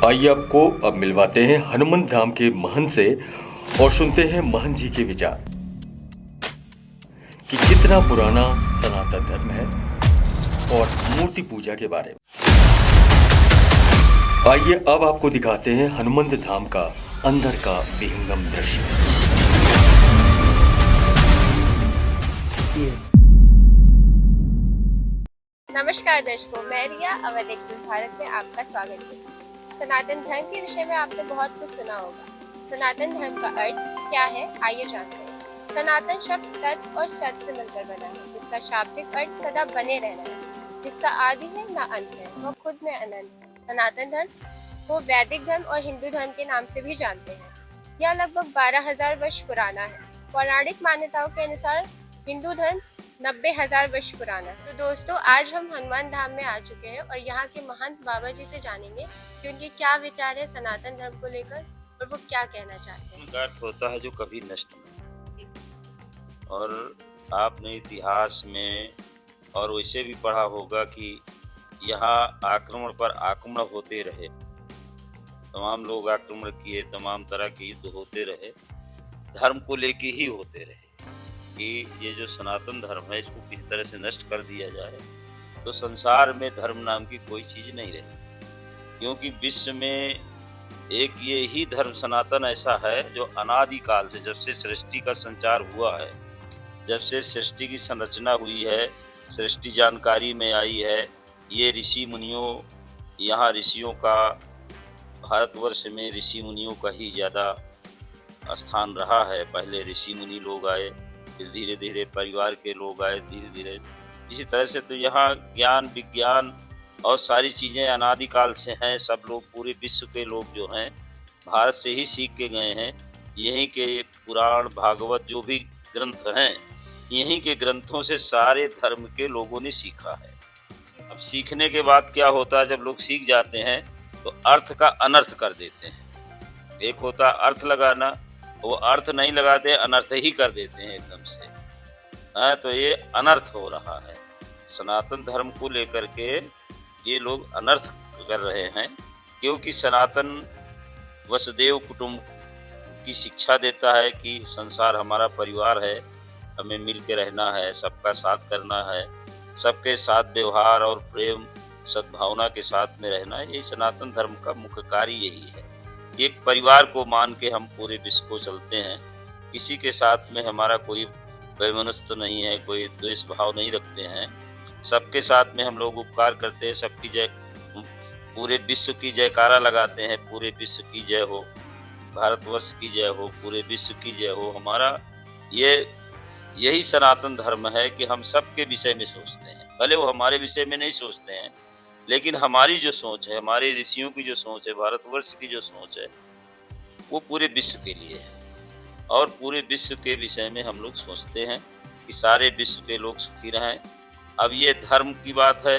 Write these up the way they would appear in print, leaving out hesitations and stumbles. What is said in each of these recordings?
आइए आपको अब मिलवाते हैं हनुमंत धाम के महंत से और सुनते हैं महंत जी के विचार कि कितना पुराना सनातन धर्म है और मूर्ति पूजा के बारे में। आइए अब आपको दिखाते हैं हनुमंत धाम का अंदर का विहंगम दृश्य। नमस्कार दर्शकों, मैं रिया अवध एक्सेल भारत में आपका स्वागत है। सनातन धर्म के विषय में आपने बहुत कुछ सुना होगा। सनातन धर्म का अर्थ क्या है, आइए जानते हैं। सनातन शब्द तत् और शत से मिलकर बना है, जिसका शाब्दिक अर्थ सदा बने रहना है, जिसका आदि है न अंत है, वह खुद में अनंत है। सनातन धर्म को वैदिक धर्म और हिंदू धर्म के नाम से भी जानते हैं। यह लगभग 12,000 वर्ष पुराना है। पौराणिक मान्यताओं के अनुसार हिंदू धर्म 90,000 वर्ष पुराना है। तो दोस्तों, आज हम हनुमान धाम में आ चुके हैं और यहाँ के महंत बाबा जी से जानेंगे कि उनके क्या विचार है सनातन धर्म को लेकर और वो क्या कहना चाहते हैं। उनका अर्थ होता है जो कभी नष्ट नहीं। और आपने इतिहास में और वैसे भी पढ़ा होगा कि यहाँ आक्रमण पर आक्रमण होते रहे, तमाम लोग आक्रमण किए, तमाम तरह के युद्ध होते रहे, धर्म को लेके ही होते रहे कि ये जो सनातन धर्म है इसको किस तरह से नष्ट कर दिया जाए। तो संसार में धर्म नाम की कोई चीज़ नहीं रही, क्योंकि विश्व में एक ये ही धर्म सनातन ऐसा है जो अनादिकाल से, जब से सृष्टि का संचार हुआ है, जब से सृष्टि की संरचना हुई है, सृष्टि जानकारी में आई है, ये ऋषि मुनियों, यहाँ ऋषियों का, भारतवर्ष में ऋषि मुनियों का ही ज़्यादा स्थान रहा है। पहले ऋषि मुनि लोग आए, फिर धीरे धीरे परिवार के लोग आए, धीरे धीरे इसी तरह से। तो यहाँ ज्ञान विज्ञान और सारी चीज़ें अनादिकाल से हैं। सब लोग, पूरे विश्व के लोग जो हैं, भारत से ही सीख के गए हैं। यहीं के पुराण भागवत जो भी ग्रंथ हैं, यहीं के ग्रंथों से सारे धर्म के लोगों ने सीखा है। अब सीखने के बाद क्या होता है, जब लोग सीख जाते हैं तो अर्थ का अनर्थ कर देते हैं। एक होता अर्थ लगाना, वो अर्थ नहीं लगाते, अनर्थ ही कर देते हैं एकदम से। हाँ, तो ये अनर्थ हो रहा है। सनातन धर्म को लेकर के ये लोग अनर्थ कर रहे हैं, क्योंकि सनातन वसुदेव कुटुंब की शिक्षा देता है कि संसार हमारा परिवार है, हमें मिल के रहना है, सबका साथ करना है, सबके साथ व्यवहार और प्रेम सद्भावना के साथ में रहना है। ये सनातन धर्म का मुख्य कार्य यही है। एक परिवार को मान के हम पूरे विश्व को चलते हैं। किसी के साथ में हमारा कोई वैमनस्य नहीं है, कोई द्वेष भाव नहीं रखते हैं। सबके साथ में हम लोग उपकार करते हैं, सबकी जय, पूरे विश्व की जयकारा लगाते हैं, पूरे विश्व की जय हो, भारतवर्ष की जय हो, पूरे विश्व की जय हो। हमारा यही सनातन धर्म है कि हम सबके विषय में सोचते हैं। भले वो हमारे विषय में नहीं सोचते हैं, लेकिन हमारी जो सोच है, हमारे ऋषियों की जो सोच है, भारतवर्ष की जो सोच है, वो पूरे विश्व के लिए है। और पूरे विश्व के विषय में हम लोग सोचते हैं कि सारे विश्व के लोग सुखी रहें। अब ये धर्म की बात है,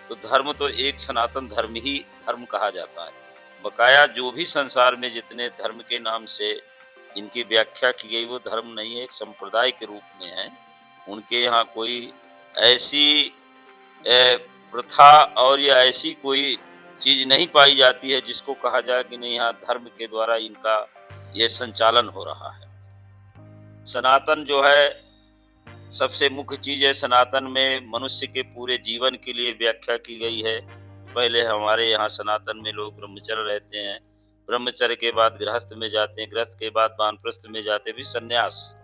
तो धर्म तो एक सनातन धर्म ही धर्म कहा जाता है। बकाया जो भी संसार में जितने धर्म के नाम से इनकी व्याख्या की गई, वो धर्म नहीं है, एक संप्रदाय के रूप में है। उनके यहाँ कोई ऐसी प्रथा और या ऐसी कोई चीज़ नहीं पाई जाती है जिसको कहा जाए कि नहीं, यहाँ धर्म के द्वारा इनका ये संचालन हो रहा है। सनातन जो है सबसे मुख्य चीज़ है। सनातन में मनुष्य के पूरे जीवन के लिए व्याख्या की गई है। पहले हमारे यहाँ सनातन में लोग ब्रह्मचर्य रहते हैं, ब्रह्मचर्य के बाद गृहस्थ में जाते हैं, गृहस्थ के बाद वानप्रस्थ में जाते, भी सन्यास।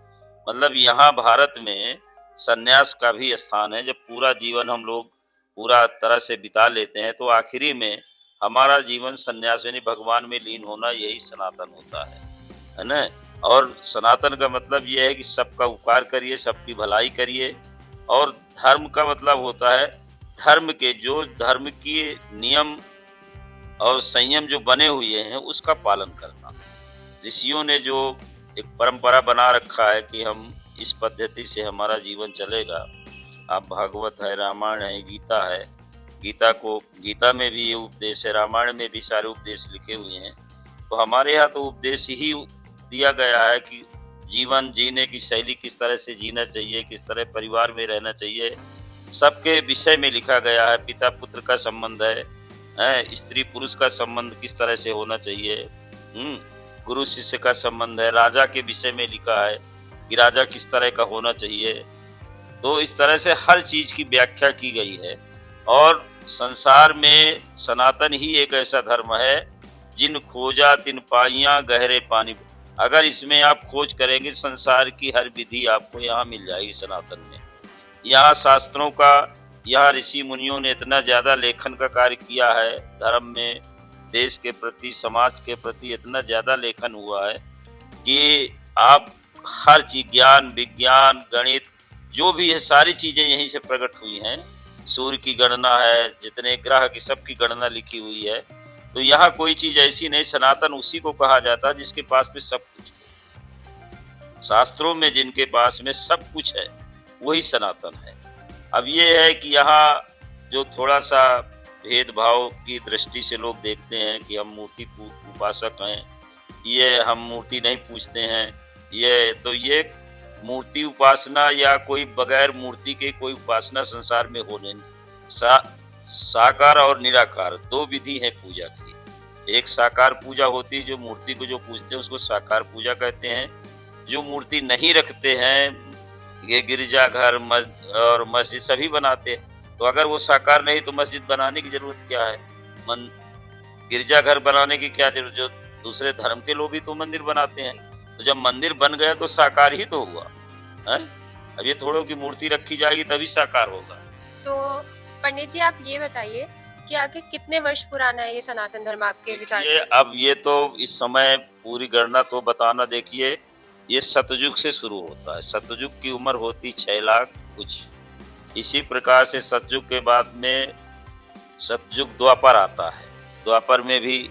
मतलब यहाँ भारत में सन्यास का भी स्थान है। जब पूरा जीवन हम लोग पूरा तरह से बिता लेते हैं, तो आखिरी में हमारा जीवन सन्यास यानी भगवान में लीन होना, यही सनातन होता है ना। और सनातन का मतलब ये है कि सबका उपकार करिए, सबकी भलाई करिए। और धर्म का मतलब होता है धर्म के जो धर्म के नियम और संयम जो बने हुए हैं उसका पालन करना। ऋषियों ने जो एक परंपरा बना रखा है कि हम इस पद्धति से हमारा जीवन चलेगा। आप भागवत है, रामायण है, गीता है। गीता में भी ये उपदेश है, रामायण में भी सारे उपदेश लिखे हुए हैं। तो हमारे यहाँ तो उपदेश ही दिया गया है कि जीवन जीने की शैली किस तरह से जीना चाहिए, किस तरह परिवार में रहना चाहिए, सबके विषय में लिखा गया है। पिता पुत्र का संबंध है, स्त्री पुरुष का संबंध किस तरह से होना चाहिए, गुरु शिष्य का संबंध है, राजा के विषय में लिखा है कि राजा किस तरह का होना चाहिए। तो इस तरह से हर चीज की व्याख्या की गई है। और संसार में सनातन ही एक ऐसा धर्म है, जिन खोजा तिन पाइयां गहरे पानी। अगर इसमें आप खोज करेंगे संसार की हर विधि आपको यहाँ मिल जाएगी सनातन में। यहाँ शास्त्रों का, यहाँ ऋषि मुनियों ने इतना ज्यादा लेखन का कार्य किया है धर्म में, देश के प्रति, समाज के प्रति इतना ज्यादा लेखन हुआ है कि आप हर चीज, ज्ञान, विज्ञान, गणित, जो भी है सारी चीजें यहीं से प्रकट हुई हैं। सूर्य की गणना है, जितने ग्रह की सबकी गणना लिखी हुई है। तो यहाँ कोई चीज ऐसी नहीं, सनातन उसी को कहा जाता है जिसके पास में सब कुछ है। शास्त्रों में जिनके पास में सब कुछ है वही सनातन है। अब ये है कि यहाँ जो थोड़ा सा भेदभाव की दृष्टि से लोग देखते हैं कि हम मूर्ति उपासक हैं, ये हम मूर्ति नहीं पूजते हैं, ये मूर्ति उपासना या कोई बगैर मूर्ति के कोई उपासना संसार में हो नहीं। साकार और निराकार दो विधि है पूजा की। एक साकार पूजा होती है, जो मूर्ति को जो पूजते हैं उसको साकार पूजा कहते हैं। जो मूर्ति नहीं रखते हैं, ये गिरजाघर और मस्जिद सभी बनाते हैं, तो अगर वो साकार नहीं तो मस्जिद बनाने की जरूरत क्या है, गिरजाघर बनाने की क्या जरूरत। जो दूसरे धर्म के लोग भी तो मंदिर बनाते हैं, तो जब मंदिर बन गया तो साकार ही तो हुआ है। अब ये थोड़ो की मूर्ति रखी जाएगी तभी साकार होगा। तो पंडित जी आप ये बताइए कि आखिर कितने वर्ष पुराना है ये सनातन धर्म आपके विचार? अब ये तो इस समय पूरी गणना तो बताना, देखिए ये सतयुग से शुरू होता है। सतयुग की उम्र होती 6 लाख कुछ। इसी प्रकार से सतयुग के बाद में सतयुग द्वापर आता है, द्वापर में भी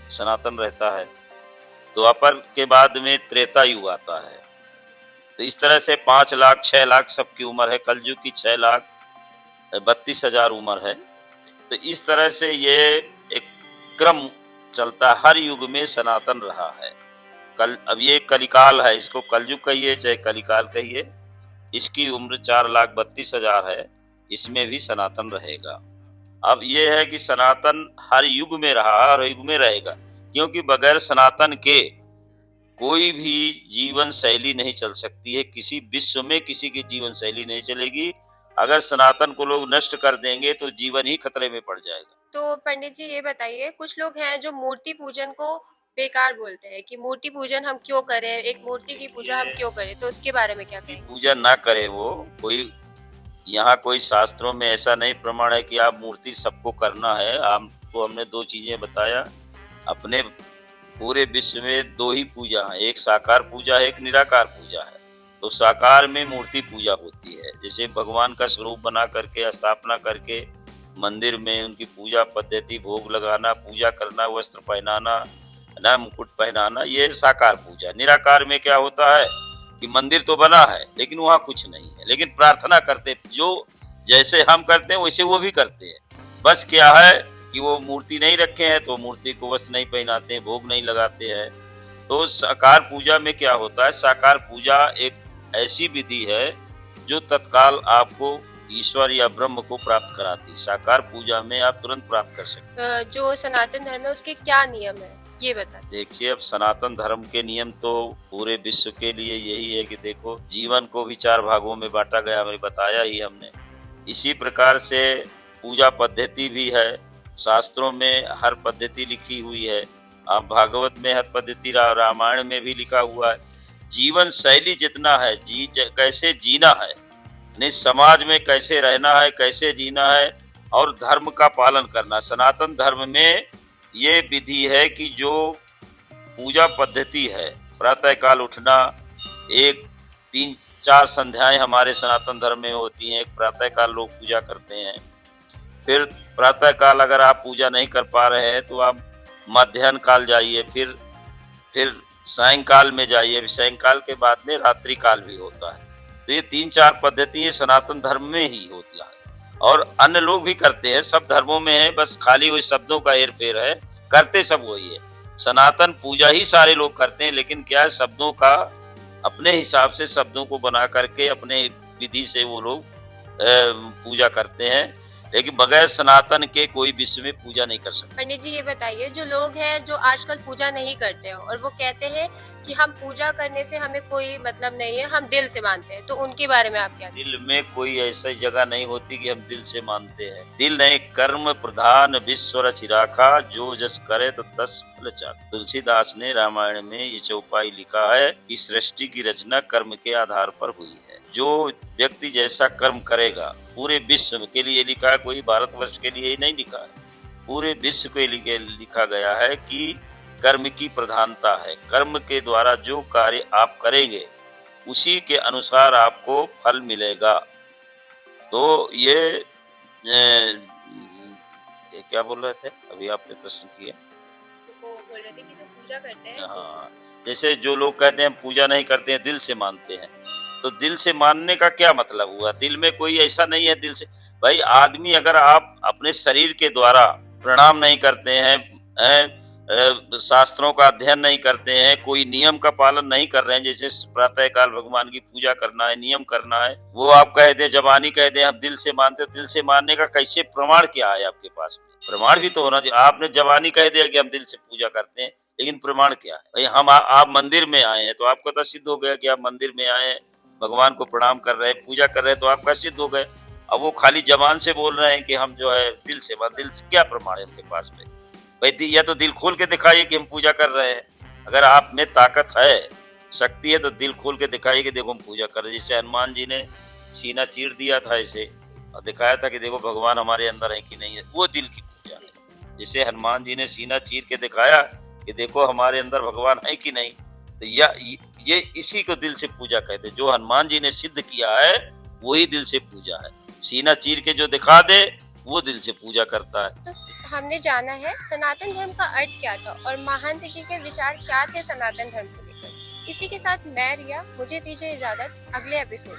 सनातन रहता है। द्वापर के बाद में त्रेता युग आता है। तो इस तरह से 5 लाख 6 लाख सबकी उम्र है। कलयुग की 6,32,000 उम्र है। तो इस तरह से ये एक क्रम चलता, हर युग में सनातन रहा है। अब ये कलिकाल है, इसको कलयुग कहिए चाहे कलिकाल कहिए, इसकी उम्र 4,32,000 है, इसमें भी सनातन रहेगा। अब ये है कि सनातन हर युग में रहा, हर युग में रहेगा, क्योंकि बगैर सनातन के कोई भी जीवन शैली नहीं चल सकती है। किसी विश्व में किसी की जीवन शैली नहीं चलेगी। अगर सनातन को लोग नष्ट कर देंगे तो जीवन ही खतरे में पड़ जाएगा। तो पंडित जी ये बताइए, कुछ लोग हैं जो मूर्ति पूजन को बेकार बोलते हैं कि मूर्ति पूजन हम क्यों करें, एक मूर्ति की पूजा हम क्यों करें, तो उसके बारे में क्या कहें? पूजा ना करे वो कोई, यहाँ कोई शास्त्रों में ऐसा नहीं प्रमाण है कि आप मूर्ति सबको करना है। आपको हमने 2 चीजें बताया, अपने पूरे विश्व में 2 ही पूजा है, एक साकार पूजा है, एक निराकार पूजा है। तो साकार में मूर्ति पूजा होती है, जैसे भगवान का स्वरूप बना करके स्थापना करके मंदिर में उनकी पूजा पद्धति, भोग लगाना, पूजा करना, वस्त्र पहनाना, ना मुकुट पहनाना, ये साकार पूजा। निराकार में क्या होता है कि मंदिर तो बना है लेकिन वहाँ कुछ नहीं है, लेकिन प्रार्थना करते, जो जैसे हम करते हैं वैसे वो भी करते हैं। बस क्या है कि वो मूर्ति नहीं रखे हैं तो मूर्ति को वस्त्र नहीं पहनाते हैं, भोग नहीं लगाते हैं। तो साकार पूजा में क्या होता है, साकार पूजा एक ऐसी विधि है जो तत्काल आपको ईश्वर या ब्रह्म को प्राप्त कराती। साकार पूजा में आप तुरंत प्राप्त कर सकते हैं। जो सनातन धर्म है उसके क्या नियम है ये बताएं। देखिए, अब सनातन धर्म के नियम तो पूरे विश्व के लिए यही है कि देखो, जीवन को भी 4 भागों में बांटा गया, हमें बताया ही हमने। इसी प्रकार से पूजा पद्धति भी है, शास्त्रों में हर पद्धति लिखी हुई है। आप भागवत में हर पद्धति, रामायण में भी लिखा हुआ है। जीवन शैली जितना है, कैसे जीना है, नहीं समाज में कैसे रहना है, कैसे जीना है, और धर्म का पालन करना। सनातन धर्म में ये विधि है कि जो पूजा पद्धति है, प्रातःकाल उठना, 3-4 संध्याएं हमारे सनातन धर्म में होती हैं। एक प्रातःकाल लोग पूजा करते हैं, फिर प्रातःकाल अगर आप पूजा नहीं कर पा रहे हैं तो आप मध्याह्न काल जाइए, फिर सायंकाल में जाइए, सायंकाल के बाद में रात्रि काल भी होता है। तो ये 3-4 पद्धति सनातन धर्म में ही होती है, और अन्य लोग भी करते हैं, सब धर्मों में है, बस खाली वही शब्दों का हेर फेर है, करते सब वही है। सनातन पूजा ही सारे लोग करते हैं, लेकिन क्या है, शब्दों का अपने हिसाब से शब्दों को बना करके अपने विधि से वो लोग पूजा करते हैं। लेकिन बगैर सनातन के कोई विश्व में पूजा नहीं कर सकता। पंडित जी ये बताइए, जो लोग हैं जो आजकल पूजा नहीं करते हैं और वो कहते हैं कि हम पूजा करने से हमें कोई मतलब नहीं है, हम दिल से मानते हैं, तो उनके बारे में आप क्या? दिल में कोई ऐसी जगह नहीं होती कि हम दिल से मानते हैं। दिल नहीं कर्म प्रधान विश्व रचि राखा, जो जस करे तो तस फल चाखा। तुलसीदास ने रामायण में ये चौपाई लिखा है कि सृष्टि की रचना कर्म के आधार पर हुई है। जो व्यक्ति जैसा कर्म करेगा, पूरे विश्व के लिए लिखा है, कोई भारतवर्ष के लिए ही नहीं लिखा है, पूरे विश्व के लिए लिखा गया है कि कर्म की प्रधानता है। कर्म के द्वारा जो कार्य आप करेंगे उसी के अनुसार आपको फल मिलेगा। तो ये क्या बोल रहे थे अभी आपने प्रश्न किया? वो बोल रहे थे कि जो पूजा करते हैं, हाँ, जैसे जो लोग कहते हैं पूजा नहीं करते हैं, दिल से मानते हैं, तो दिल से मानने का क्या मतलब हुआ? दिल में कोई ऐसा नहीं है दिल से। भाई आदमी अगर आप अपने शरीर के द्वारा प्रणाम नहीं करते हैं, शास्त्रों का अध्ययन नहीं करते हैं, कोई नियम का पालन नहीं कर रहे हैं, जैसे प्रातः काल भगवान की पूजा करना है, नियम करना है, वो आप कह दे, जबानी कह दे हम दिल से मानते, दिल से मानने का कैसे प्रमाण क्या है आपके पास में? प्रमाण भी तो होना चाहिए। आपने जबानी कह दिया कि हम दिल से पूजा करते हैं, लेकिन प्रमाण क्या है? भाई हम आप मंदिर में आए हैं तो आपको तो सिद्ध हो गया कि आप मंदिर में आए हैं, भगवान को प्रणाम कर रहे हैं, पूजा कर रहे हैं, तो आपका सिद्ध हो गए। अब वो खाली जबान से बोल रहे हैं कि हम जो है दिल से क्या प्रमाण है उनके पास में? भाई या तो दिल खोल के दिखाइए कि हम पूजा कर रहे हैं। अगर आप में ताकत है, शक्ति है, तो दिल खोल के दिखाइए कि देखो हम पूजा कर रहे हैं। जैसे हनुमान जी ने सीना चीर दिया था ऐसे और दिखाया था कि देखो भगवान हमारे अंदर है कि नहीं है, वो दिल की पूजा है। जैसे हनुमान जी ने सीना चीर के दिखाया कि देखो हमारे अंदर भगवान है कि नहीं, तो ये इसी को दिल से पूजा कहते हैं। जो हनुमान जी ने सिद्ध किया है वही दिल से पूजा है। सीना चीर के जो दिखा दे वो दिल से पूजा करता है। तो हमने जाना है सनातन धर्म का अर्थ क्या था और महंत जी के विचार क्या थे सनातन धर्म को लेकर। इसी के साथ मैं रिया, मुझे दीजिए इजाजत, अगले एपिसोड